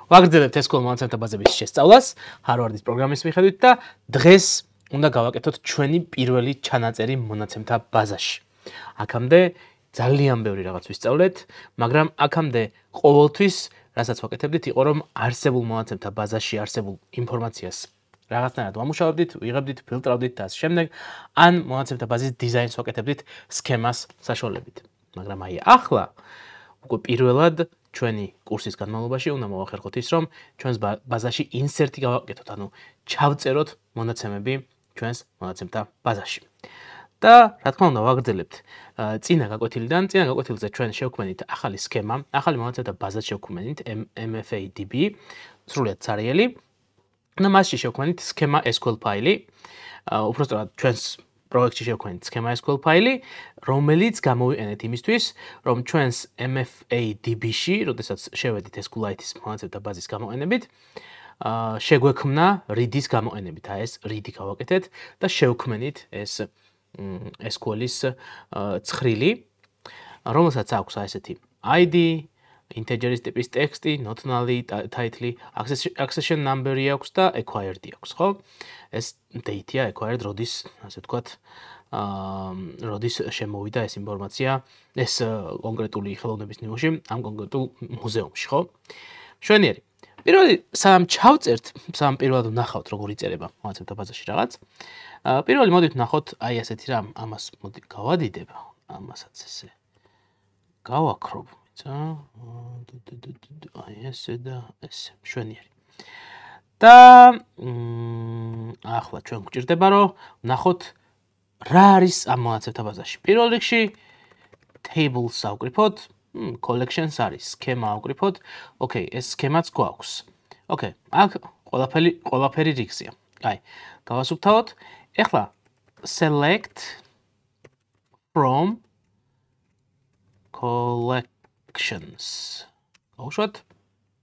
ვაგრძელებთ SQL მონაცემთა ბაზების შესწავლას Harvard-ის პროგრამის მიხედვით და დღეს უნდა გავაკეთოთ ჩვენი პირველი ჩანაწერი მონაცემთა ბაზაში. აქამდე ძალიან ბევრი რაღაც ვისწავლეთ, მაგრამ აქამდე ყოველთვის რასაც ვაკეთებდით იყო რომ არსებულ მონაცემთა ბაზაში არსებულ ინფორმაციას რაღაცნაირად ვამუშავებდით, ვიღებდით, ფილტრავდით და ასე შემდეგ, ან მონაცემთა ბაზის დიზაინს ვაკეთებდით სქემას საშუალებით. მაგრამ აი ახლა უკვე პირველად ჩვენი კურსის განმავლობაში უნდა მოვახერხოთ ის, რომ ჩვენს ბაზაში ინსერტი გავაკეთოთ, ანუ ჩავწეროთ მონაცემები ჩვენს მონაცემთა ბაზაში. და რა თქმა უნდა ვაგრძელებთ წინა გაკვეთილზე ჩვენ შევქმნით ახალი სქემა, ახალი მონაცემთა ბაზა შევქმნით MFADB, სრულიად ცარიელი. და მასში შევქმნით სქემა SQL ფაილი. უпростоრად ჩვენს პროექტში შევქმნით სქემა SQL ფაილი, რომელიც გამოვიყენეთ იმისთვის, რომ ჩვენს MFADB-ში, როდესაც შევედით SQLite-ის მონაცემთა ბაზის გამოყენებით, შეგვექმნა read-ის გამოყენებით. აი ეს read-ი გავაკეთეთ და შევქმნით ეს SQL-ის ცხრილი, რომელსაც აქვს აი ესეთი ID, integer-ის ტიპის ტექსტი, not null, title, accession number-ი აქვს და acquired-ი აქვს, ხო? ეს date-ია acquired, როდის, ასე ვთქვათ, როდის შემოვიდა ეს ინფორმაცია, ეს კონკრეტული ხელოვნების ნიმუში, ამ კონკრეტულ მუზეუმში, ხო? მშვენიერი. სამ პირველად ვნახავთ, როგორ იწერება მონაცემთა ბაზაში რაღაც. პირველი მოდით ვნახოთ აი ასეთი რამ, ამას მოდი გავადიდებ, ამასაც ესე გავაქრობ, აი ესე და ესე, მშვენიერი. და ახლა ჩვენ გვჭირდება რომ ვნახოთ რა არის ამ მონაცემთა ბაზაში. პირველ რიგში tables ავკრიფოთ, collections არის, სქემა ავკრიფოთ. ოკეი, ეს სქემაც გვაქვს. ოკეი, აქ ყველაფერი რიგზეა. აი, გავასუფთავოთ. ეხლა select from collections. გავუშვათ?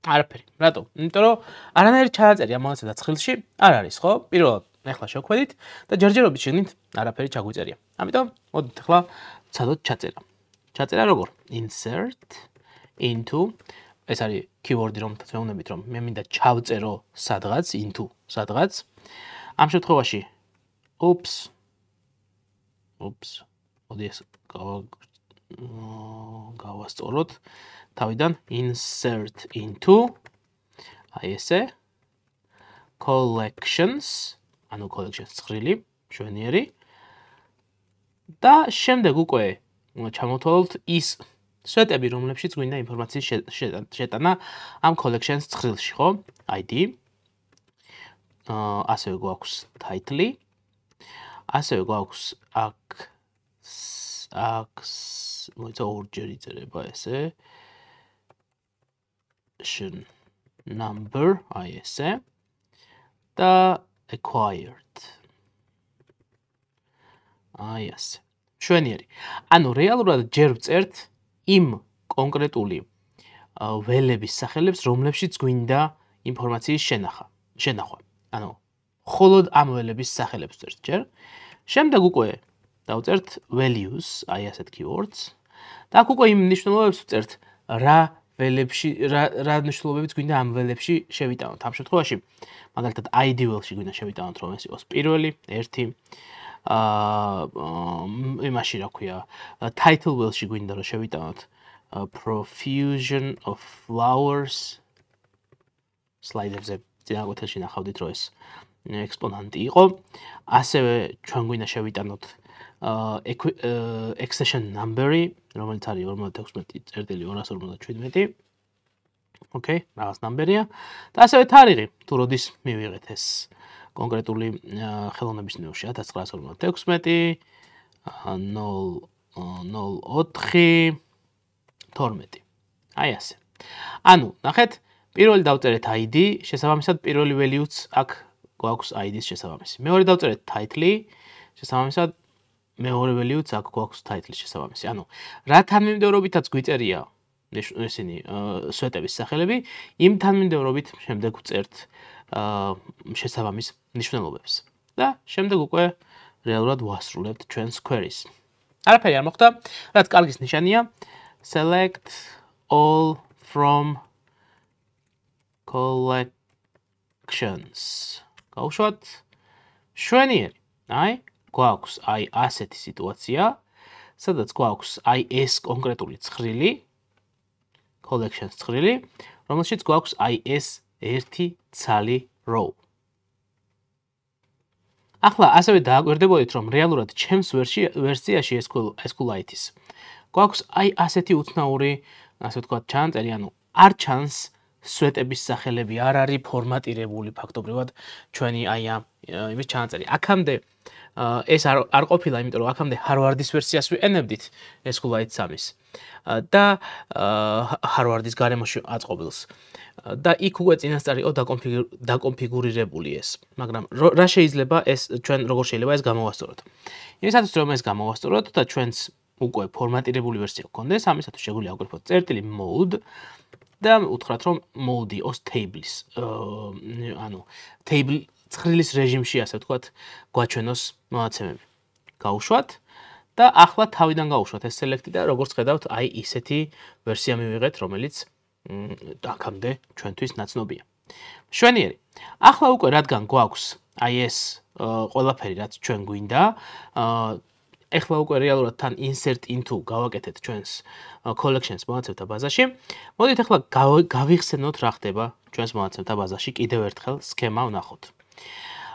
არაფერი. რატო? იმიტომ რომ არანაირი ჩანაწერი ამ მონაცემთა ცხრილში არ არის, ხო? პირველად ეხლა შევქმნით და ჯერჯერობით შეგნით არაფერი ჩაგვიწერია. ამიტომ მოდით ეხლა ვცადოთ ჩაწერა. ჩაწერა როგორ? Insert into ეს არის keyword-ი, რომელთაც ვეუბნებით, რომ მე მინდა ჩავწერო სადღაც, into სადღაც. ამ შემთხვევაში მოდი ეს გავასწოროთ თავიდან insert into აი ესე collections, ანუ collections ცხრილი, მშვენიერი. და შემდეგ უკვე ჩამოვთვალოთ ის სვეტები, რომლებშიც გვინდა ინფორმაციის შეტანა ამ collections ცხრილში, ხო? ID, ასევე გვაქვს title, ასევე გვაქვს მოიცა ორჯერ იწერება ესე number, აი ესე და acquired. აი ასე. მშვენიერი. ანუ რეალურად ჯერ ვწერთ იმ კონკრეტული ველების სახელებს, რომლებშიც გვინდა ინფორმაციის შენახვა. ანუ მხოლოდ ამ ველების სახელებს ვწერთ ჯერ. შემდეგ უკვე დავწერთ values, აი ასეთ keywords. და აქ უკვე იმ ნიშნულობებს ვწერთ, რა ველებში, რა ნიშნულობებიც გვინდა ამ ველებში შევიტანოთ. ამ შემთხვევაში, მაგალითად ID ველში გვინდა შევიტანოთ, რომ ეს იყოს პირველი, ერთი. იმაში რა ქვია, title ველში გვინდა რომ შევიტანოთ profusion of flowers. სლაიდებზე წინა გაკვეთილში ნახავდით, რომ ეს ექსპონანტი იყო. ასევე ჩვენ გვინდა შევიტანოთ accession number-ი, რომელიც არის 56.247. ოკეი, რაღაც ნამბერია. და ასევე თარიღი, თუ როდის მივიღეთ ეს კონკრეტული ხელოვნების ნიმუში 1956 04 აი ასე. ანუ ნახეთ, პირველი დავწერეთ ID, შესაბამისად პირველი value-ც აქ გვაქვს ID-ის შესაბამისი. მეორე დავწერეთ title, შესაბამისად მეორე value-ც აქ გვაქვს title-ის შესაბამისი. ანუ რა თანმიმდევრობითაც გვიწერია ესენი სვეტების სახელები, იმ თანმიმდევრობით შემდეგ ვწერთ შესაბამის ნიშნულობებს. და შემდეგ უკვე რეალურად ვასრულებთ ჩვენს queries. არაფერი არ მოხდა, რაც კარგის ნიშანია. Select all from collections. გავუშვათ შვენიერი. აი, გვაქვს აი ასეთი სიტუაცია, სადაც გვაქვს აი ეს კონკრეტული ცხრილი, collections ცხრილი, რომელშიც გვაქვს აი ეს ერთი ცალი row. ახლა ასევე დააკვირდებოდით, რომ რეალურად ჩემს ვერსიაში SQLite-ის გვაქვს აი ასეთი უცნაური, ასე ვთქვათ, ჩანაწერი, ანუ არ ჩანს სვეტების სახელები, არ არის ფორმატირებული ფაქტობრივად ჩვენი აი იმის ჩანაწერი. აქამდე ეს არ ყოფილა, იმიტომ რომ აქამდე Harvard-ის ვერსიას ვიყენებდით SQLite 3-ის და Harvard-ის გარემოში აწყობილს. და იქ უკვე წინასწარ იყო დაკონფიგურირებული ეს, მაგრამ რა შეიძლება ეს ჩვენ როგორ შეიძლება ეს გამოვასწოროთ? იმისათვის რომ ეს გამოვასწოროთ და ჩვენს უკვე ფორმატირებული ვერსია გქონდეს, ამისათვის შეგვიძლია აგვირფოთ წერტილი mode და უთხრათ რომ mode იყოს table-ის, ანუ table ცხრილის რეჟიმში, ასე ვთქვათ, გვაჩვენოს მონაცემები. გავუშვათ და ახლა თავიდან გავუშვათ ეს select-ი და როგორც ხედავთ, აი ისეთი ვერსია მივიღეთ, რომელიც აქამდე ჩვენთვის ნაცნობია. შვენიერი. ახლა უკვე რადგან გვაქვს აი ეს ყველაფერი, რაც ჩვენ გვინდა, ეხლა უკვე რეალურად თან insert into გავაკეთეთ ჩვენს collections მონაცემთა ბაზაში. მოდით ახლა გავიხსენოთ რა ხდება ჩვენს მონაცემთა ბაზაში, კიდევ ერთხელ სქემა ვნახოთ.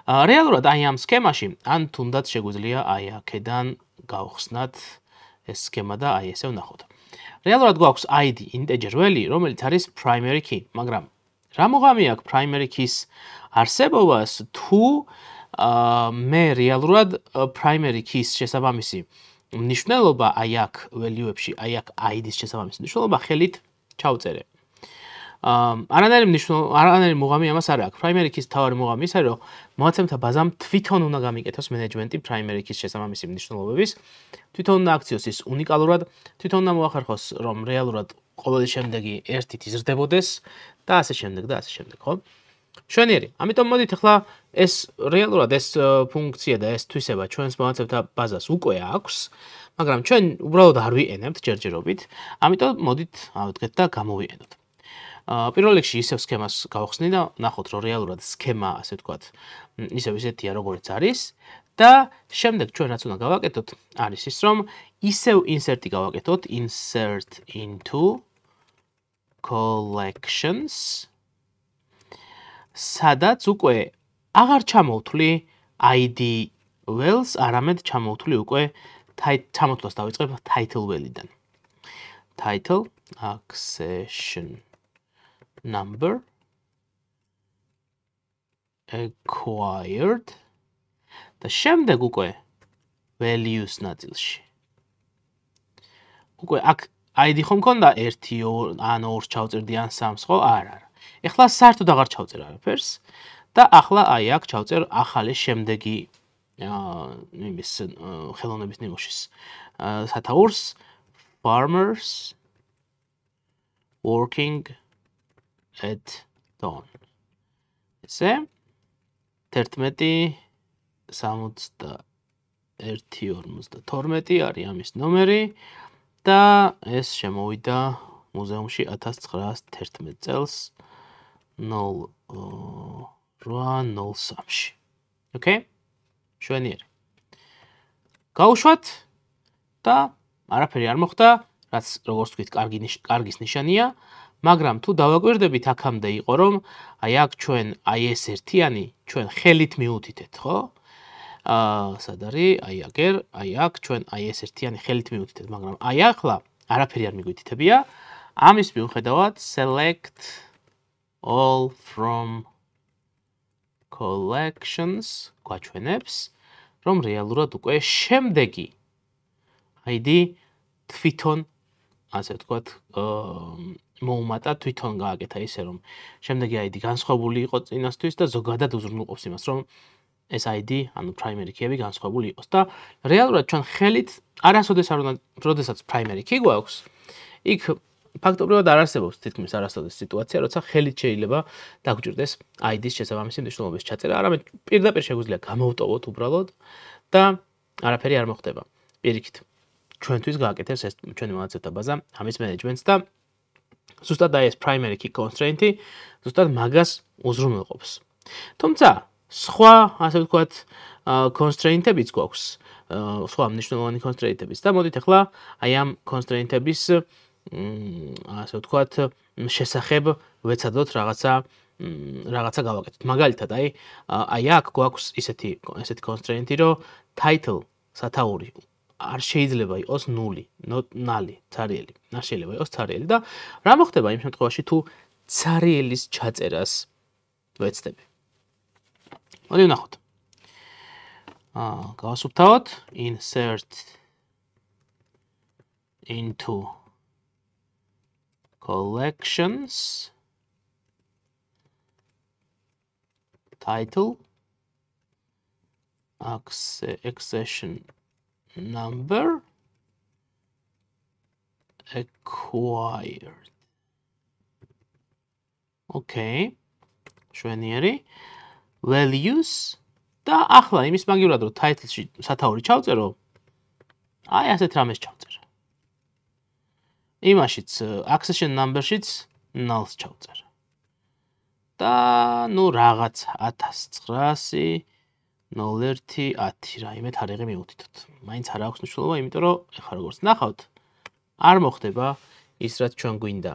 რეალურად აი ამ სქემაში ან თუნდაც შეგვიძლია აი აქედან გავხსნათ ეს სქემა და აი ესე ვნახოთ. რეალურად გვაქვს id integer value, რომელიც არის primary key, მაგრამ რა მუღამი აქვს primary keys არსებობას თუ მე რეალურად primary keys შესაბამისი მნიშვნელობა აი აქ value-ებში, აი აქ id-ის შესაბამისი მნიშვნელობა ხელით ჩავწერე. არანაირი მუღამი ამას არ აქვს. primary keys თავარი მუღამი ის არის, რომ მონაცემთა ბაზამ თვითონ უნდა გამიკეთოს მენეჯმენტი primary keys შესაბამისი მნიშვნელობების, თვითონ უნდა აქციოს ის უნიკალურად, თვითონ უნდა მოახერხოს, რომ რეალურად ყოველი შემდეგი ერთით იზრდებოდეს და ასე შემდეგ და ასე შემდეგ, ხო? შვენიერი. ამიტომ მოდით ახლა ეს რეალურად ეს ფუნქცია და ეს თვისება ჩვენს მონაცემთა ბაზას უკვე აქვს, მაგრამ ჩვენ უბრალოდ არ ვიყენებთ ჯერჯერობით, ამიტომ მოდით ავდგეთ და გამოვიყენოთ. პირველ რიგში ისევ სქემას გავხსნი და ნახოთ, რომ რეალურად სქემა, ასე ვთქვათ, ისევ ისეთია, როგორც არის და შემდეგ ჩვენ რაც უნდა გავაკეთოთ, არის ის, რომ ისევ insert-ი გავაკეთოთ, insert into collections, სადაც უკვე აღარ ჩამოვთვლი id wells, არამედ ჩამოვთვლი უკვე ჩამოთვლას დავიწყებ title well-დან. Title accession number acquired და შემდეგ უკვე values ნაწილში. უკვე აქ id ხომ მქონდა 1 ან 2 ჩავწერდი ან 3 ხო? არა. ეხლა საერთოდ აღარ ჩავწერ არაფერს და ახლა აი აქ ჩავწერ ახალი შემდეგი იმის ხელოვნების ნიმუშის სათაურს farmers working at dawn. ესე 11:62 არის ამის ნომერი და ეს შემოვიდა მუზეუმში 1911 წელს 0803-ში. ოკეი? შვენიერი. გავუშვათ და არაფერი არ მოხდა, რაც როგორც ვთქვით, კარგის ნიშანია, მაგრამ თუ დავაკვირდებით, აქამდე იყო, რომ აი აქ ჩვენ აი ეს ერთიანი ჩვენ ხელით მიუთითეთ, ხო? სად არის? აი აგერ, აი აქ ჩვენ აი ეს ერთიანი ხელით მიუთითეთ, მაგრამ აი ახლა არაფერი არ მიგვითითებია. ამის მიუხედავად select all from collections გვაჩვენებს, რომ რეალურად უკვე შემდეგი id თვითონ, ასე ვთქვათ, მოუმატა, თვითონ გააკეთა ისე, რომ შემდეგი id განსხვავებული იყო წინასთვის და ზოგადად უზრუნველყოფს იმას, რომ ეს id, ანუ primary key-ები განსხვავებული იყოს და რეალურად ჩვენ ხელით არასოდეს არ უნდა, როდესაც primary key გვაქვს, იქ ფაქტობრივად არ არსებობს თითქმის არასოდეს სიტუაცია, როცა ხელით შეიძლება დაგჭირდეს id-ის შესაბამისი მნიშვნელობის ჩაწერა, არამედ პირდაპირ შეგვიძლია გამოვტოვოთ უბრალოდ და არაფერი არ მოხდება. პირიქით ჩვენთვის გააკეთებს ეს ჩვენი მონაცემთა ბაზა ამის მენეჯმენტს და ზუსტად აი ეს primary key constraint-ი ზუსტად მაგას უზრუნველყოფს. თუმცა სხვა, ასე ვთქვათ, constraint-ებიც გვაქვს, სხვა მნიშვნელოვანი constraint-ებიც და მოდით ახლა აი ამ constraint-ების ასე ვთქვათ, შესახებ ვეცადოთ რაღაცა გავაკეთოთ. მაგალითად, აი აქ გვაქვს ისეთი constraint-ი, რომ title სათაური არ შეიძლება იყოს ნული, ნალი, ცარიელი. არ შეიძლება იყოს ცარიელი და რა მოხდება იმ შემთხვევაში თუ ცარიელის ჩაწერას ვეცდები. მოდი ვნახოთ. გავასუფთავოთ insert into collections title accession number acquired. Okay. შვენიერი values და ახლა იმის მაგივრად რომ title-ში სათაური ჩავწერო, აი ასეთ რამეს ჩავწერ. იმაშიც accession number-შიც null-ს ჩავწერ. და ნუ რაღაც 1900 0110 რაიმე თარიღი მივუთითოთ. მაინც არ აქვს მნიშვნელობა, იმიტომ რომ ეხლა როგორც ნახავთ, არ მოხდება ის რაც ჩვენ გვინდა.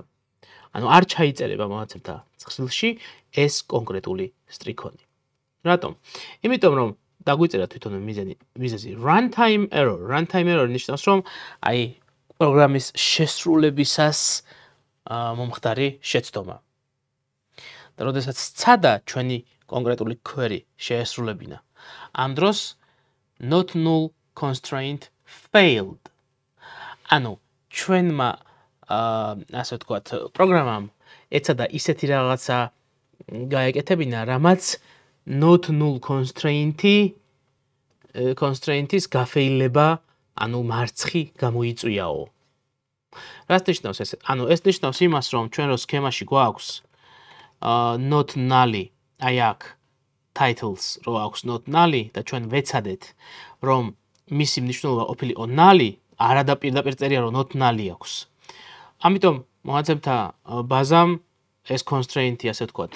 ანუ არ ჩაიწერება მონაცემთა ცხილში ეს კონკრეტული სტრიქონი. რატომ? იმიტომ რომ დაგვიწერა თვითონ მიზეზი runtime error. Runtime error ნიშნავს რომ აი პროგრამის შესრულებისას მომხდარი შეცდომა. და როდესაც სცადა ჩვენი კონკრეტული query შეესრულებინა, ამ დროს not null constraint failed. ანუ ჩვენმა ასე ვთქვათ, პროგრამამ ეცადა ისეთი რაღაცა გაეკეთებინა, რამაც not null constraint-ის გაფეილება, ანუ მარცხი გამოიწვიაო. რას ნიშნავს ეს? ანუ ეს ნიშნავს იმას, რომ ჩვენ რო სქემაში გვაქვს not null, აი აქ titles რო აქვს not null და ჩვენ ვეცადეთ, რომ მისი მნიშვნელობა ყოფილიყო null, არა და პირდაპირ წერია რომ not null აქვს. ამიტომ მონაცემთა ბაზამ ეს constraint-ი ასე ვთქვათ,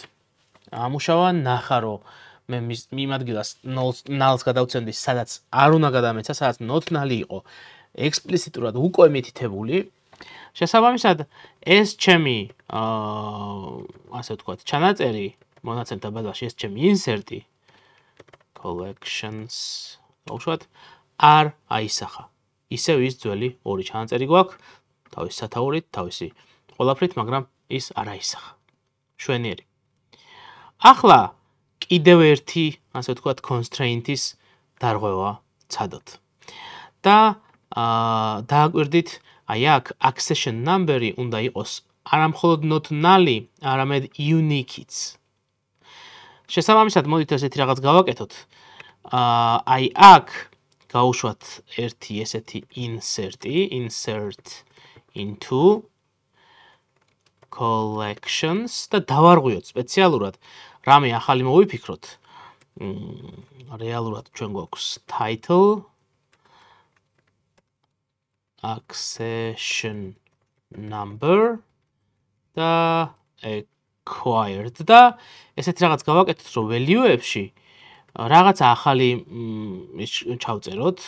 ამუშავა, ნახა რომ მე იმ ადგილას null-ს გადავცემდი, სადაც არ უნდა გადამეცა, სადაც not null იყო ექსპლიციტურად უკვე მითითებული. შესაბამისად, ეს ჩემი ასე ვთქვათ, ჩანაწერი მონაცემთა ბაზაში, ეს ჩემი insert-ი collections გავუშვათ, არ აისახა. ისევ ის ძველი ორი ჩანაწერი გვაქვს, თავის სათაურით, თავისი ყველაფრით, მაგრამ ის არ აისახა. შვენიერი. ახლა კიდევ ერთი, ასე ვთქვათ, constraint-ის დარღვევა ცადოთ. და დააკვირდით, აი აქ accession number-ი უნდა იყოს არა მხოლოდ not null, არამედ unique-იც. შესაბამისად, მოდით ესეთი რაღაც გავაკეთოთ. აი აქ გავუშვათ ერთი ესეთი insert into collections და დავარღვიოთ სპეციალურად რამე ახალი მოვიფიქროთ. რეალურად ჩვენ გვაქვს title accession number და acquired და ესეთი რაღაც გავაკეთოთ, რომ value-ებში რაღაცა ახალი ჩავწეროთ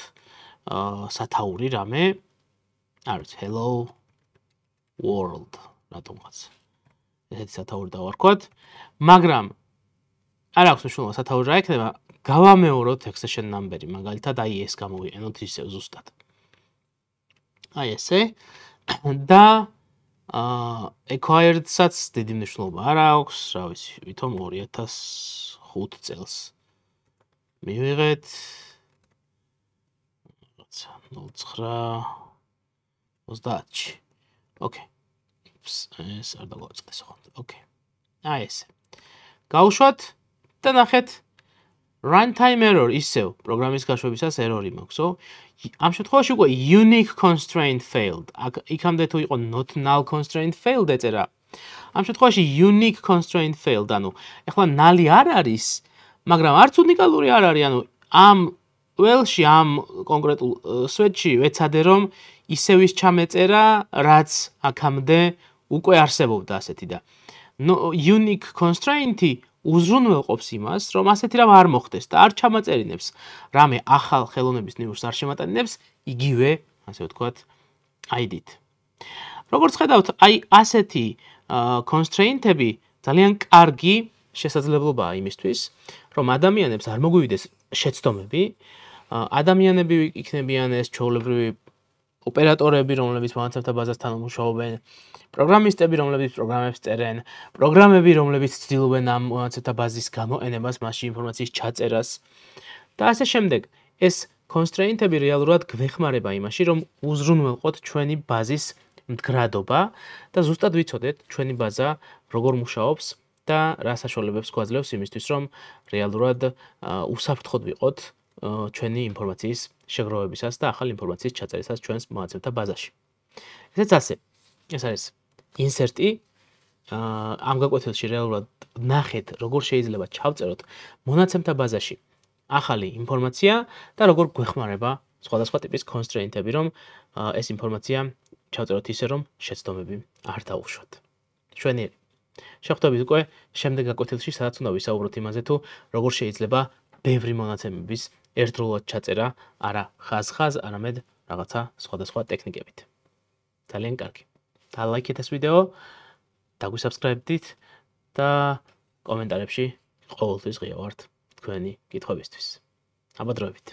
სათაური რამე არის hello world რატომღაც ესეთი სათაური დავარქვათ, მაგრამ არ აქვს მნიშვნელობა სათაური რა იქნება, გავამეოროთ accession number-ი, მაგალითად აი ეს გამოვიყენოთ ისევ ზუსტად. აი ესე და acquired-საც დიდი მნიშვნელობა არ აქვს, რა ვიცი, ვითომ 2005 წელს მივიღეთ 09-30-ში. ოკეი. ეს არ დაგვაწყდეს ხო? ოკეი. აი ესე. გავუშვათ და ნახეთ runtime error ისევ პროგრამის გაშვებისას error-ი მაქვსო. ამ შემთხვევაში უკვე unique constraint failed. იქამდე თუ იყო not null constraint failed ეწერა. ამ შემთხვევაში unique constraint failed, ანუ ეხლა null არ არის, მაგრამ არც უნიკალური არ არის, ანუ ამ ველში ამ კონკრეტულ სვეტში ვეცადე რომ ისევ ის ჩამეწერა, რაც აქამდე უკვე არსებობდა ასეთი და unique constraint-ი უზრუნველყოფს იმას, რომ ასეთი რამ არ მოხდეს და არ ჩამაწერინებს რამე ახალ ხელოვნების ნიმუშს არ შემატანინებს იგივე, ასე ვთქვათ, ID-ით. როგორც ხედავთ, აი ასეთი constraint-ები ძალიან კარგი შესაძლებლობაა იმისთვის, რომ ადამიანებს არ მოგვივიდეს შეცდომები, ადამიანები იქნებიან ეს ჩვეულებრივი ოპერატორები, რომლებიც მონაცემთა ბაზასთან მუშაობენ, პროგრამისტები, რომლებიც პროგრამებს წერენ, პროგრამები, რომლებიც ცდილობენ ამ მონაცემთა ბაზის გამოყენებას, მასში ინფორმაციის ჩაწერას და ასე შემდეგ. ეს constraint-ები რეალურად გვეხმარება იმაში, რომ უზრუნველყოთ ჩვენი ბაზის მდგრადობა და ზუსტად ვიცოდეთ ჩვენი ბაზა როგორ მუშაობს და რა საშუალებებს გვაძლევს იმისთვის, რომ რეალურად უსაფრთხოდ ვიყოთ ჩვენი ინფორმაციის შეგროვებისას და ახალი ინფორმაციის ჩაწერისას ჩვენს მონაცემთა ბაზაში. ესეც ასე. ეს არის insert-ი. ამ გაკვეთილში რეალურად ნახეთ, როგორ შეიძლება ჩავწეროთ მონაცემთა ბაზაში ახალი ინფორმაცია და როგორ გვეხმარება სხვადასხვა ტიპის constraint-ები, რომ ეს ინფორმაცია ჩავწეროთ ისე, რომ შეცდომები არ დაუშვათ. შვენიერი. შეხვდებით უკვე შემდეგ გაკვეთილში, სადაც უნდა ვისაუბროთ იმაზე, თუ როგორ შეიძლება ბევრი მონაცემების ერთდროულად ჩაწერა, არა ხაზ-ხაზ, არამედ რაღაცა სხვადასხვა ტექნიკებით. ძალიან კარგი. დალაიქეთ ეს ვიდეო, დაგვისაბსკრაიბდით და კომენტარებში ყოველთვის ღია ვართ თქვენი კითხვებისთვის. აბა დროებით.